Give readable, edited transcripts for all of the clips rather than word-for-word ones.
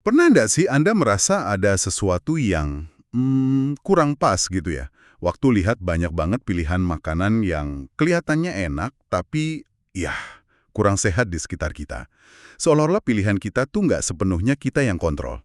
Pernah nggak sih Anda merasa ada sesuatu yang kurang pas gitu ya? Waktu lihat banyak banget pilihan makanan yang kelihatannya enak, tapi ya kurang sehat di sekitar kita. Seolah-olah pilihan kita tuh nggak sepenuhnya kita yang kontrol.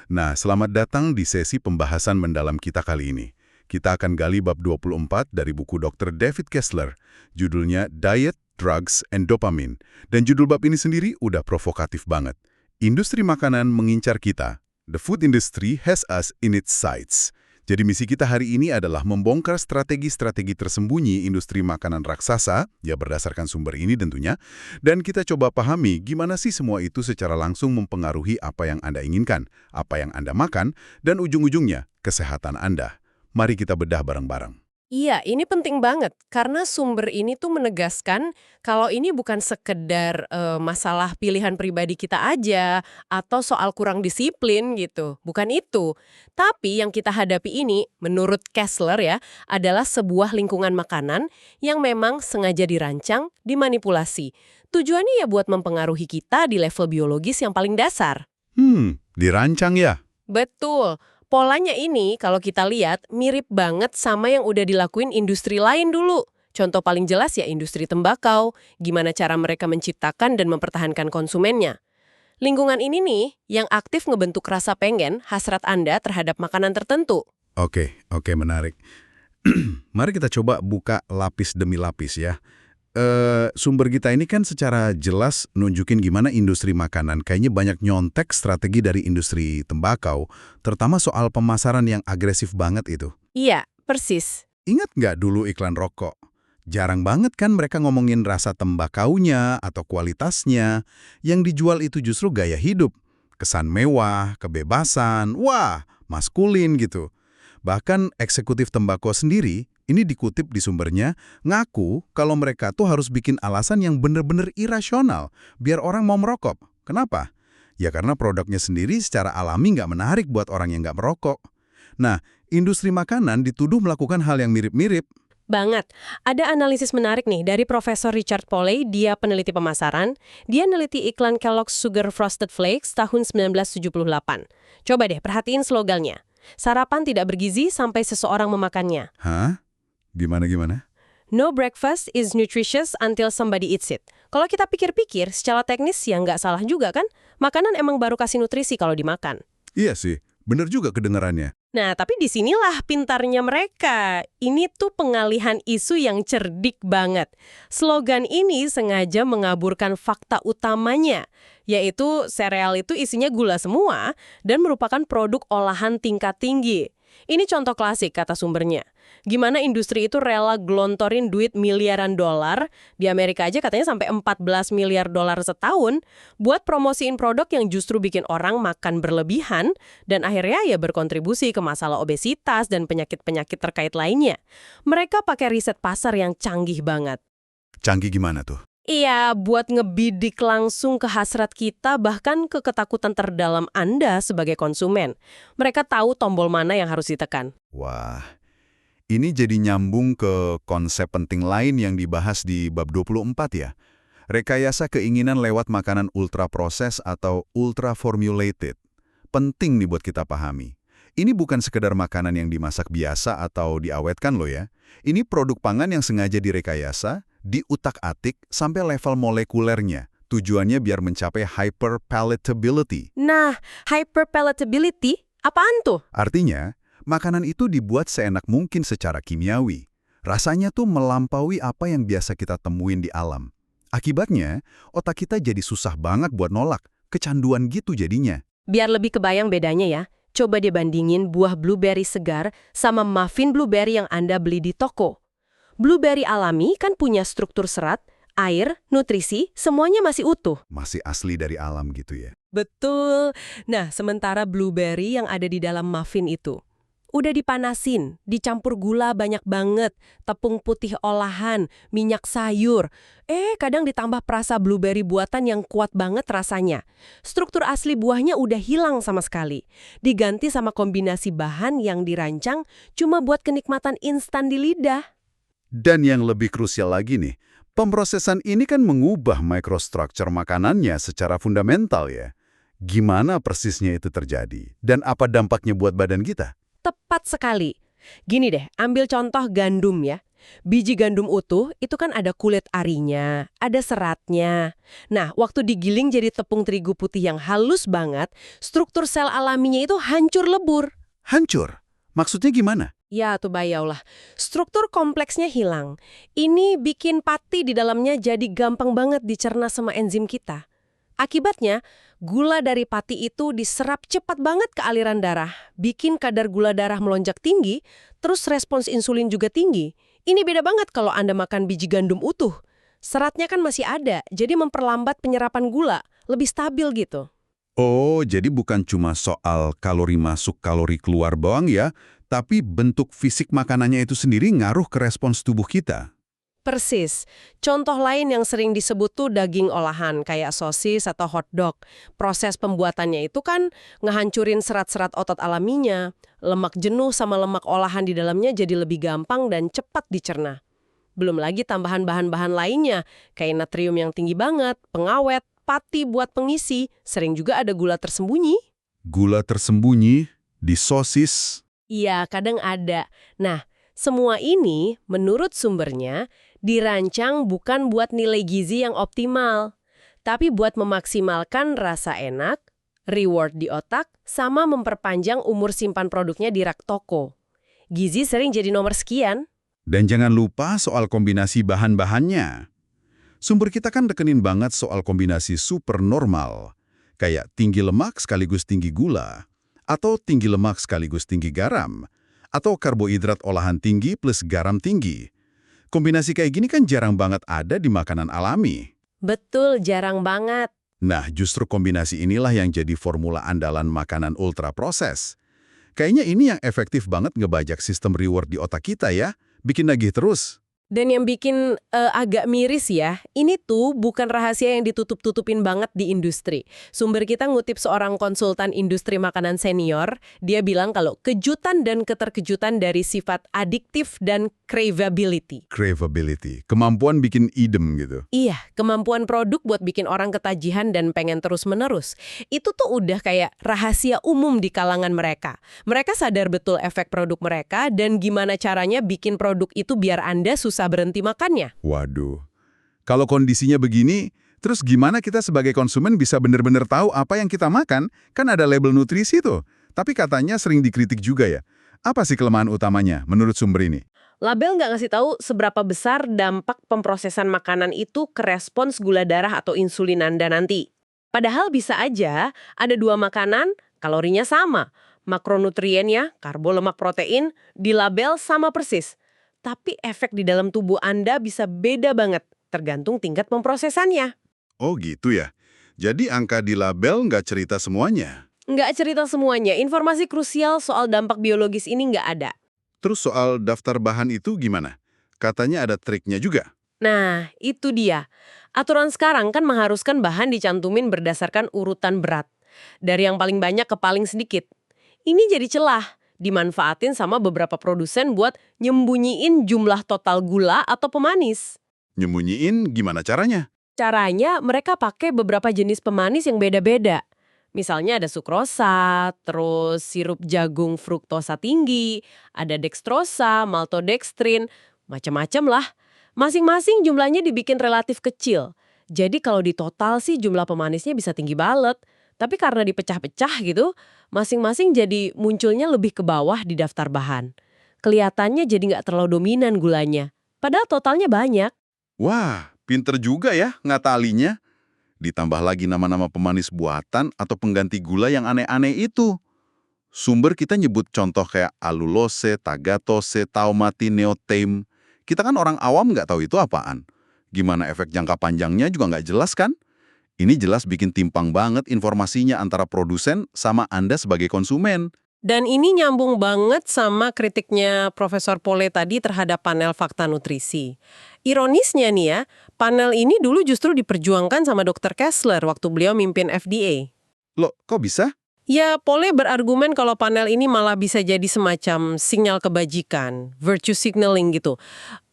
Nah, selamat datang di sesi pembahasan mendalam kita kali ini. Kita akan gali bab 24 dari buku Dr. David Kessler. Judulnya Diet, Drugs, and Dopamine. Dan judul bab ini sendiri udah provokatif banget. Industri makanan mengincar kita. The food industry has us in its sights. Jadi misi kita hari ini adalah membongkar strategi-strategi tersembunyi industri makanan raksasa, ya berdasarkan sumber ini tentunya, dan kita coba pahami gimana sih semua itu secara langsung mempengaruhi apa yang Anda inginkan, apa yang Anda makan, dan ujung-ujungnya kesehatan Anda. Mari kita bedah bareng-bareng. Iya, ini penting banget karena sumber ini tuh menegaskan kalau ini bukan sekedar masalah pilihan pribadi kita aja atau soal kurang disiplin gitu. Bukan itu. Tapi yang kita hadapi ini, menurut Kessler ya, adalah sebuah lingkungan makanan yang memang sengaja dirancang, dimanipulasi. Tujuannya ya buat mempengaruhi kita di level biologis yang paling dasar. Dirancang ya? Betul. Polanya ini kalau kita lihat mirip banget sama yang udah dilakuin industri lain dulu. Contoh paling jelas ya industri tembakau, gimana cara mereka menciptakan dan mempertahankan konsumennya. Lingkungan ini nih yang aktif ngebentuk rasa pengen, hasrat Anda terhadap makanan tertentu. Oke, menarik. Mari kita coba buka lapis demi lapis ya. Sumber kita ini kan secara jelas nunjukin gimana industri makanan kayaknya banyak nyontek strategi dari industri tembakau, terutama soal pemasaran yang agresif banget itu. Iya, persis. Ingat nggak dulu iklan rokok? Jarang banget kan mereka ngomongin rasa tembakaunya atau kualitasnya. Yang dijual itu justru gaya hidup, kesan mewah, kebebasan, wah, maskulin gitu. Bahkan eksekutif tembakau sendiri, ini dikutip di sumbernya, ngaku kalau mereka tuh harus bikin alasan yang bener-bener irasional, biar orang mau merokok. Kenapa? Ya karena produknya sendiri secara alami nggak menarik buat orang yang nggak merokok. Nah, industri makanan dituduh melakukan hal yang mirip-mirip. Banget. Ada analisis menarik nih dari Profesor Richard Poley, dia peneliti pemasaran. Dia neliti iklan Kellogg's Sugar Frosted Flakes tahun 1978. Coba deh perhatiin slogannya. Sarapan tidak bergizi sampai seseorang memakannya. Hah? Gimana? No breakfast is nutritious until somebody eats it. Kalau kita pikir-pikir, secara teknis ya nggak salah juga kan? Makanan emang baru kasih nutrisi kalau dimakan. Iya sih, bener juga kedengarannya. Nah, tapi disinilah pintarnya mereka. Ini tuh pengalihan isu yang cerdik banget. Slogan ini sengaja mengaburkan fakta utamanya, yaitu sereal itu isinya gula semua dan merupakan produk olahan tingkat tinggi. Ini contoh klasik kata sumbernya. Gimana industri itu rela gelontorin duit miliaran dolar, di Amerika aja katanya sampai 14 miliar dolar setahun, buat promosiin produk yang justru bikin orang makan berlebihan, dan akhirnya ya berkontribusi ke masalah obesitas dan penyakit-penyakit terkait lainnya. Mereka pakai riset pasar yang canggih banget. Canggih gimana tuh? Iya, buat ngebidik langsung ke hasrat kita, bahkan ke ketakutan terdalam Anda sebagai konsumen. Mereka tahu tombol mana yang harus ditekan. Wah, ini jadi nyambung ke konsep penting lain yang dibahas di bab 24 ya. Rekayasa keinginan lewat makanan ultra-proses atau ultra-formulated. Penting nih buat kita pahami. Ini bukan sekedar makanan yang dimasak biasa atau diawetkan loh ya. Ini produk pangan yang sengaja direkayasa, diutak-atik sampai level molekulernya. Tujuannya biar mencapai hyperpalatability. Nah, hyperpalatability apaan tuh? Artinya, makanan itu dibuat seenak mungkin secara kimiawi. Rasanya tuh melampaui apa yang biasa kita temuin di alam. Akibatnya, otak kita jadi susah banget buat nolak. Kecanduan gitu jadinya. Biar lebih kebayang bedanya ya, coba dibandingin buah blueberry segar sama muffin blueberry yang Anda beli di toko. Blueberry alami kan punya struktur serat, air, nutrisi, semuanya masih utuh. Masih asli dari alam gitu ya. Betul. Nah, sementara blueberry yang ada di dalam muffin itu udah dipanasin, dicampur gula banyak banget, tepung putih olahan, minyak sayur. Kadang ditambah perasa blueberry buatan yang kuat banget rasanya. Struktur asli buahnya udah hilang sama sekali. Diganti sama kombinasi bahan yang dirancang cuma buat kenikmatan instan di lidah. Dan yang lebih krusial lagi nih, pemrosesan ini kan mengubah microstructure makanannya secara fundamental ya. Gimana persisnya itu terjadi? Dan apa dampaknya buat badan kita? Tepat sekali. Gini deh, ambil contoh gandum ya. Biji gandum utuh itu kan ada kulit arinya, ada seratnya. Nah, waktu digiling jadi tepung terigu putih yang halus banget, struktur sel alaminya itu hancur lebur. Hancur? Maksudnya gimana? Ya, tuh bayaulah. Struktur kompleksnya hilang. Ini bikin pati di dalamnya jadi gampang banget dicerna sama enzim kita. Akibatnya, gula dari pati itu diserap cepat banget ke aliran darah, bikin kadar gula darah melonjak tinggi, terus respons insulin juga tinggi. Ini beda banget kalau Anda makan biji gandum utuh. Seratnya kan masih ada, jadi memperlambat penyerapan gula, lebih stabil gitu. Oh, jadi bukan cuma soal kalori masuk, kalori keluar bawang ya, tapi bentuk fisik makanannya itu sendiri ngaruh ke respons tubuh kita. Persis. Contoh lain yang sering disebut tuh daging olahan, kayak sosis atau hotdog. Proses pembuatannya itu kan ngehancurin serat-serat otot alaminya. Lemak jenuh sama lemak olahan di dalamnya jadi lebih gampang dan cepat dicerna. Belum lagi tambahan bahan-bahan lainnya, kayak natrium yang tinggi banget, pengawet, pati buat pengisi, sering juga ada gula tersembunyi. Gula tersembunyi di sosis. Iya, kadang ada. Nah, semua ini, menurut sumbernya, dirancang bukan buat nilai gizi yang optimal, tapi buat memaksimalkan rasa enak, reward di otak, sama memperpanjang umur simpan produknya di rak toko. Gizi sering jadi nomor sekian. Dan jangan lupa soal kombinasi bahan-bahannya. Sumber kita kan rekenin banget soal kombinasi super normal, kayak tinggi lemak sekaligus tinggi gula, atau tinggi lemak sekaligus tinggi garam, atau karbohidrat olahan tinggi plus garam tinggi. Kombinasi kayak gini kan jarang banget ada di makanan alami. Betul, jarang banget. Nah, justru kombinasi inilah yang jadi formula andalan makanan ultra proses. Kayaknya ini yang efektif banget ngebajak sistem reward di otak kita ya, bikin nagih terus. Dan yang bikin agak miris ya, ini tuh bukan rahasia yang ditutup-tutupin banget di industri. Sumber kita ngutip seorang konsultan industri makanan senior, dia bilang kalau kejutan dan keterkejutan dari sifat adiktif dan craveability. Craveability, kemampuan bikin idem gitu. Iya, kemampuan produk buat bikin orang ketagihan dan pengen terus-menerus. Itu tuh udah kayak rahasia umum di kalangan mereka. Mereka sadar betul efek produk mereka dan gimana caranya bikin produk itu biar Anda susah berhenti makannya. Waduh, kalau kondisinya begini, terus gimana kita sebagai konsumen bisa benar-benar tahu apa yang kita makan? Kan ada label nutrisi tuh, tapi katanya sering dikritik juga ya. Apa sih kelemahan utamanya menurut sumber ini? Label nggak ngasih tahu seberapa besar dampak pemrosesan makanan itu ke respons gula darah atau insulin Anda nanti. Padahal bisa aja ada dua makanan, kalorinya sama. Makronutriennya, karbo, lemak, protein, di label sama persis. Tapi efek di dalam tubuh Anda bisa beda banget, tergantung tingkat pemrosesannya. Oh gitu ya, jadi angka di label nggak cerita semuanya. Nggak cerita semuanya, informasi krusial soal dampak biologis ini nggak ada. Terus soal daftar bahan itu gimana? Katanya ada triknya juga. Nah, itu dia. Aturan sekarang kan mengharuskan bahan dicantumin berdasarkan urutan berat. Dari yang paling banyak ke paling sedikit. Ini jadi celah, dimanfaatin sama beberapa produsen buat nyembunyiin jumlah total gula atau pemanis. Nyembunyiin gimana caranya? Caranya, mereka pakai beberapa jenis pemanis yang beda-beda. Misalnya ada sukrosa, terus sirup jagung fruktosa tinggi, ada dextrosa, maltodextrin, macam-macam lah. Masing-masing jumlahnya dibikin relatif kecil. Jadi kalau di total sih jumlah pemanisnya bisa tinggi banget. Tapi karena dipecah-pecah gitu, masing-masing jadi munculnya lebih ke bawah di daftar bahan. Kelihatannya jadi nggak terlalu dominan gulanya. Padahal totalnya banyak. Wah, pinter juga ya ngatalinya. Ditambah lagi nama-nama pemanis buatan atau pengganti gula yang aneh-aneh itu. Sumber kita nyebut contoh kayak alulose, tagatose, taumati, neotame. Kita kan orang awam nggak tahu itu apaan. Gimana efek jangka panjangnya juga nggak jelas kan? Ini jelas bikin timpang banget informasinya antara produsen sama Anda sebagai konsumen. Dan ini nyambung banget sama kritiknya Profesor Pole tadi terhadap panel fakta nutrisi. Ironisnya nih ya, panel ini dulu justru diperjuangkan sama Dr. Kessler waktu beliau mimpin FDA. Loh, kok bisa? Ya, Pole berargumen kalau panel ini malah bisa jadi semacam sinyal kebajikan, virtue signaling gitu.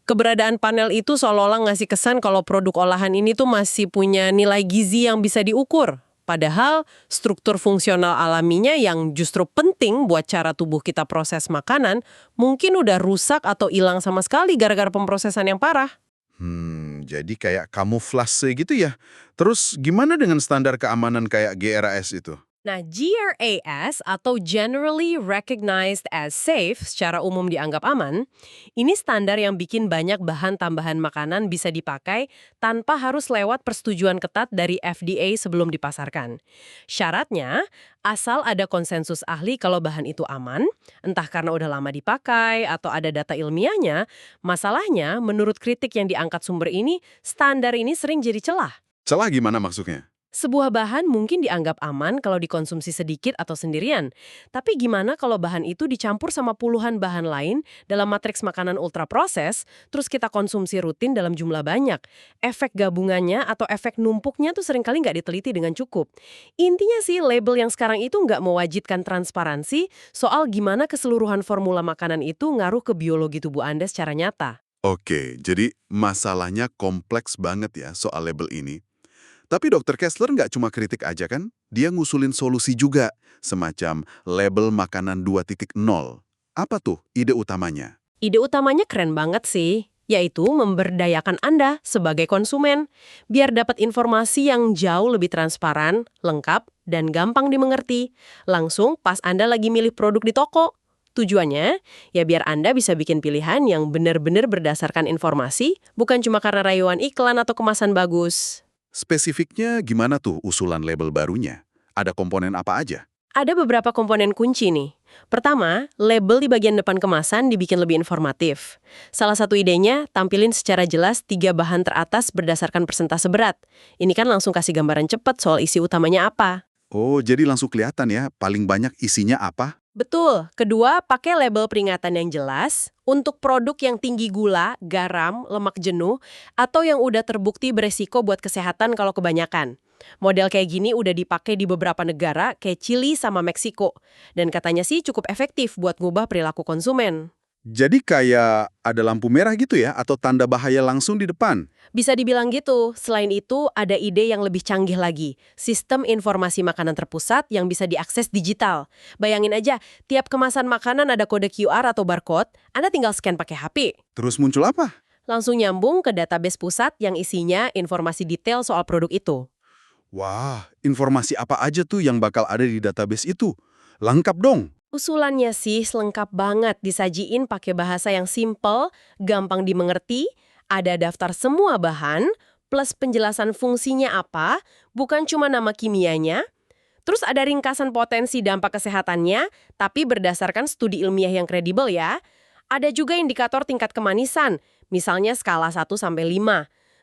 Keberadaan panel itu seolah-olah ngasih kesan kalau produk olahan ini tuh masih punya nilai gizi yang bisa diukur. Padahal struktur fungsional alaminya yang justru penting buat cara tubuh kita proses makanan mungkin udah rusak atau hilang sama sekali gara-gara pemrosesan yang parah. Jadi kayak kamuflase gitu ya. Terus gimana dengan standar keamanan kayak GRAS itu? Nah, GRAS atau Generally Recognized as Safe secara umum dianggap aman, ini standar yang bikin banyak bahan tambahan makanan bisa dipakai tanpa harus lewat persetujuan ketat dari FDA sebelum dipasarkan. Syaratnya, asal ada konsensus ahli kalau bahan itu aman, entah karena udah lama dipakai atau ada data ilmiahnya, masalahnya menurut kritik yang diangkat sumber ini, standar ini sering jadi celah. Celah gimana maksudnya? Sebuah bahan mungkin dianggap aman kalau dikonsumsi sedikit atau sendirian. Tapi gimana kalau bahan itu dicampur sama puluhan bahan lain dalam matriks makanan ultraproses, terus kita konsumsi rutin dalam jumlah banyak? Efek gabungannya atau efek numpuknya tuh seringkali nggak diteliti dengan cukup. Intinya sih, label yang sekarang itu nggak mewajibkan transparansi soal gimana keseluruhan formula makanan itu ngaruh ke biologi tubuh Anda secara nyata. Oke, jadi masalahnya kompleks banget ya soal label ini. Tapi Dr. Kessler nggak cuma kritik aja kan? Dia ngusulin solusi juga, semacam label makanan 2.0. Apa tuh ide utamanya? Ide utamanya keren banget sih, yaitu memberdayakan Anda sebagai konsumen, biar dapat informasi yang jauh lebih transparan, lengkap, dan gampang dimengerti. Langsung pas Anda lagi milih produk di toko. Tujuannya, ya biar Anda bisa bikin pilihan yang benar-benar berdasarkan informasi, bukan cuma karena rayuan iklan atau kemasan bagus. Spesifiknya gimana tuh usulan label barunya? Ada komponen apa aja? Ada beberapa komponen kunci nih. Pertama, label di bagian depan kemasan dibikin lebih informatif. Salah satu idenya, tampilin secara jelas 3 bahan teratas berdasarkan persentase berat. Ini kan langsung kasih gambaran cepat soal isi utamanya apa. Oh, jadi langsung kelihatan ya paling banyak isinya apa? Betul. Kedua, pakai label peringatan yang jelas untuk produk yang tinggi gula, garam, lemak jenuh, atau yang udah terbukti beresiko buat kesehatan kalau kebanyakan. Model kayak gini udah dipakai di beberapa negara kayak Chili sama Meksiko. Dan katanya sih cukup efektif buat ngubah perilaku konsumen. Jadi kayak ada lampu merah gitu ya, atau tanda bahaya langsung di depan? Bisa dibilang gitu. Selain itu, ada ide yang lebih canggih lagi. Sistem informasi makanan terpusat yang bisa diakses digital. Bayangin aja, tiap kemasan makanan ada kode QR atau barcode, Anda tinggal scan pakai HP. Terus muncul apa? Langsung nyambung ke database pusat yang isinya informasi detail soal produk itu. Wah, informasi apa aja tuh yang bakal ada di database itu? Lengkap dong. Usulannya sih lengkap banget, disajiin pakai bahasa yang simple, gampang dimengerti, ada daftar semua bahan, plus penjelasan fungsinya apa, bukan cuma nama kimianya, terus ada ringkasan potensi dampak kesehatannya, tapi berdasarkan studi ilmiah yang kredibel ya. Ada juga indikator tingkat kemanisan, misalnya skala 1-5.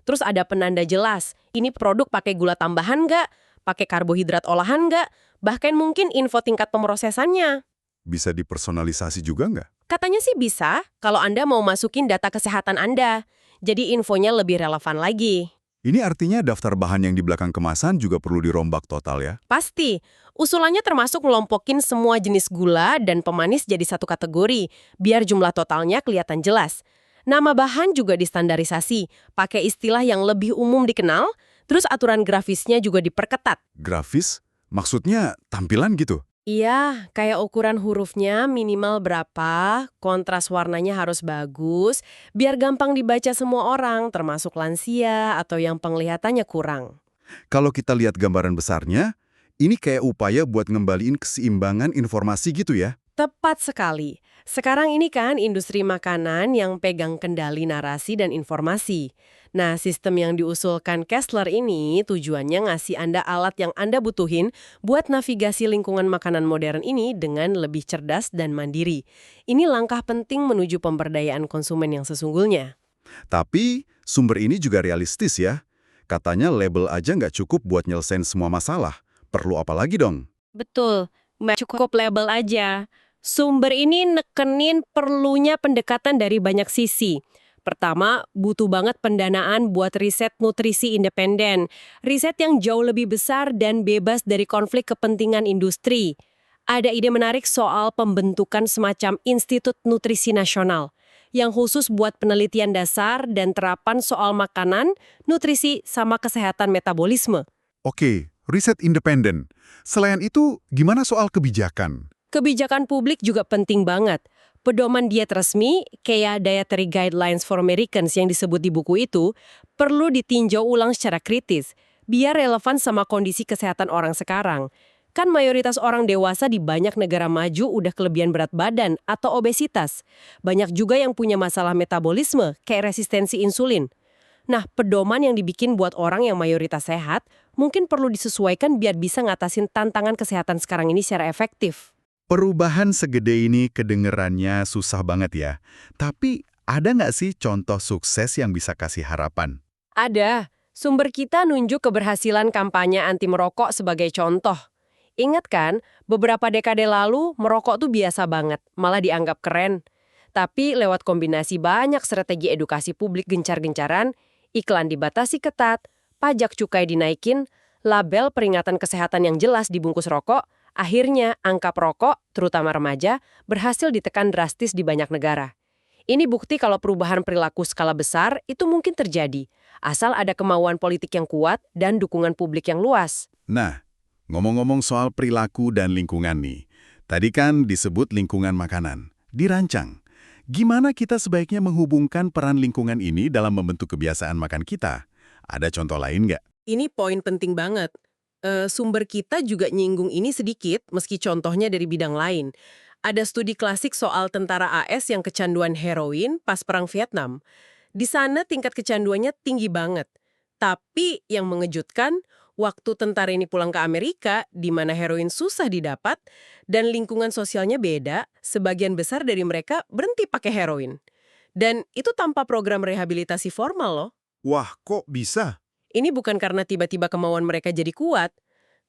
Terus ada penanda jelas, ini produk pakai gula tambahan nggak, pakai karbohidrat olahan nggak, bahkan mungkin info tingkat pemrosesannya. Bisa dipersonalisasi juga nggak? Katanya sih bisa, kalau Anda mau masukin data kesehatan Anda. Jadi infonya lebih relevan lagi. Ini artinya daftar bahan yang di belakang kemasan juga perlu dirombak total ya? Pasti. Usulannya termasuk ngelompokin semua jenis gula dan pemanis jadi satu kategori, biar jumlah totalnya kelihatan jelas. Nama bahan juga distandarisasi, pakai istilah yang lebih umum dikenal, terus aturan grafisnya juga diperketat. Grafis? Maksudnya tampilan gitu? Iya, kayak ukuran hurufnya minimal berapa, kontras warnanya harus bagus, biar gampang dibaca semua orang, termasuk lansia atau yang penglihatannya kurang. Kalau kita lihat gambaran besarnya, ini kayak upaya buat ngembaliin keseimbangan informasi gitu ya? Tepat sekali. Sekarang ini kan industri makanan yang pegang kendali narasi dan informasi. Nah, sistem yang diusulkan Kessler ini tujuannya ngasih Anda alat yang Anda butuhin buat navigasi lingkungan makanan modern ini dengan lebih cerdas dan mandiri. Ini langkah penting menuju pemberdayaan konsumen yang sesungguhnya. Tapi sumber ini juga realistis ya. Katanya label aja nggak cukup buat nyelesain semua masalah. Perlu apa lagi dong? Betul, nggak cukup label aja. Sumber ini nekenin perlunya pendekatan dari banyak sisi. Pertama, butuh banget pendanaan buat riset nutrisi independen. Riset yang jauh lebih besar dan bebas dari konflik kepentingan industri. Ada ide menarik soal pembentukan semacam Institut Nutrisi Nasional yang khusus buat penelitian dasar dan terapan soal makanan, nutrisi, sama kesehatan metabolisme. Oke, riset independen. Selain itu, gimana soal kebijakan? Kebijakan publik juga penting banget. Pedoman diet resmi, kayak Dietary Guidelines for Americans yang disebut di buku itu, perlu ditinjau ulang secara kritis, biar relevan sama kondisi kesehatan orang sekarang. Kan mayoritas orang dewasa di banyak negara maju udah kelebihan berat badan atau obesitas. Banyak juga yang punya masalah metabolisme, kayak resistensi insulin. Nah, pedoman yang dibikin buat orang yang mayoritas sehat, mungkin perlu disesuaikan biar bisa ngatasin tantangan kesehatan sekarang ini secara efektif. Perubahan segede ini kedengerannya susah banget ya. Tapi ada nggak sih contoh sukses yang bisa kasih harapan? Ada. Sumber kita nunjuk keberhasilan kampanye anti merokok sebagai contoh. Ingat kan, beberapa dekade lalu merokok tuh biasa banget, malah dianggap keren. Tapi lewat kombinasi banyak strategi edukasi publik gencar-gencaran, iklan dibatasi ketat, pajak cukai dinaikin, label peringatan kesehatan yang jelas di bungkus rokok, akhirnya angka perokok, terutama remaja, berhasil ditekan drastis di banyak negara. Ini bukti kalau perubahan perilaku skala besar itu mungkin terjadi, asal ada kemauan politik yang kuat dan dukungan publik yang luas. Nah, ngomong-ngomong soal perilaku dan lingkungan nih. Tadi kan disebut lingkungan makanan. Dirancang. Gimana kita sebaiknya menghubungkan peran lingkungan ini dalam membentuk kebiasaan makan kita? Ada contoh lain nggak? Ini poin penting banget. Sumber kita juga nyinggung ini sedikit, meski contohnya dari bidang lain. Ada studi klasik soal tentara AS yang kecanduan heroin pas Perang Vietnam. Di sana tingkat kecanduannya tinggi banget. Tapi yang mengejutkan, waktu tentara ini pulang ke Amerika, di mana heroin susah didapat, dan lingkungan sosialnya beda, sebagian besar dari mereka berhenti pakai heroin. Dan itu tanpa program rehabilitasi formal loh. Wah, kok bisa? Ini bukan karena tiba-tiba kemauan mereka jadi kuat,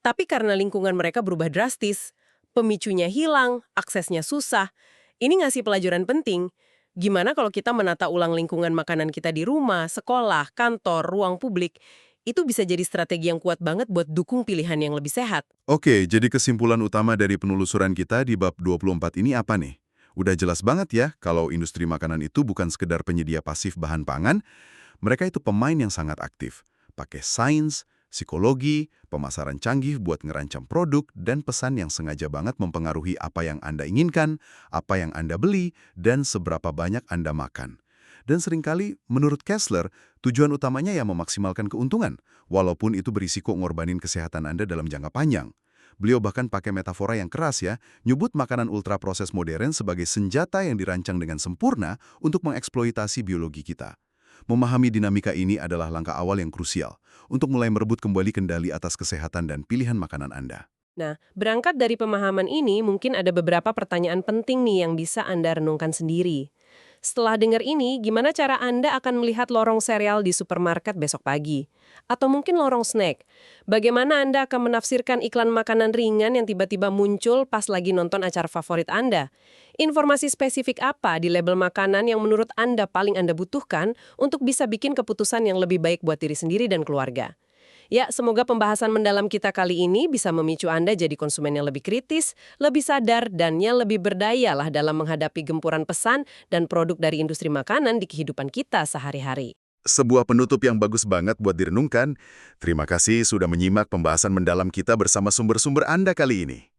tapi karena lingkungan mereka berubah drastis. Pemicunya hilang, aksesnya susah. Ini ngasih pelajaran penting. Gimana kalau kita menata ulang lingkungan makanan kita di rumah, sekolah, kantor, ruang publik? Itu bisa jadi strategi yang kuat banget buat dukung pilihan yang lebih sehat. Oke, jadi kesimpulan utama dari penelusuran kita di bab 24 ini apa nih? Udah jelas banget ya kalau industri makanan itu bukan sekedar penyedia pasif bahan pangan, mereka itu pemain yang sangat aktif. Pakai sains, psikologi, pemasaran canggih buat ngerancang produk, dan pesan yang sengaja banget mempengaruhi apa yang Anda inginkan, apa yang Anda beli, dan seberapa banyak Anda makan. Dan seringkali, menurut Kessler, tujuan utamanya ya memaksimalkan keuntungan, walaupun itu berisiko ngorbanin kesehatan Anda dalam jangka panjang. Beliau bahkan pakai metafora yang keras ya, nyebut makanan ultraproses modern sebagai senjata yang dirancang dengan sempurna untuk mengeksploitasi biologi kita. Memahami dinamika ini adalah langkah awal yang krusial untuk mulai merebut kembali kendali atas kesehatan dan pilihan makanan Anda. Nah, berangkat dari pemahaman ini, mungkin ada beberapa pertanyaan penting nih yang bisa Anda renungkan sendiri. Setelah dengar ini, gimana cara Anda akan melihat lorong sereal di supermarket besok pagi? Atau mungkin lorong snack? Bagaimana Anda akan menafsirkan iklan makanan ringan yang tiba-tiba muncul pas lagi nonton acara favorit Anda? Informasi spesifik apa di label makanan yang menurut Anda paling Anda butuhkan untuk bisa bikin keputusan yang lebih baik buat diri sendiri dan keluarga? Ya, semoga pembahasan mendalam kita kali ini bisa memicu Anda jadi konsumen yang lebih kritis, lebih sadar, dan yang lebih berdaya lah dalam menghadapi gempuran pesan dan produk dari industri makanan di kehidupan kita sehari-hari. Sebuah penutup yang bagus banget buat direnungkan. Terima kasih sudah menyimak pembahasan mendalam kita bersama sumber-sumber Anda kali ini.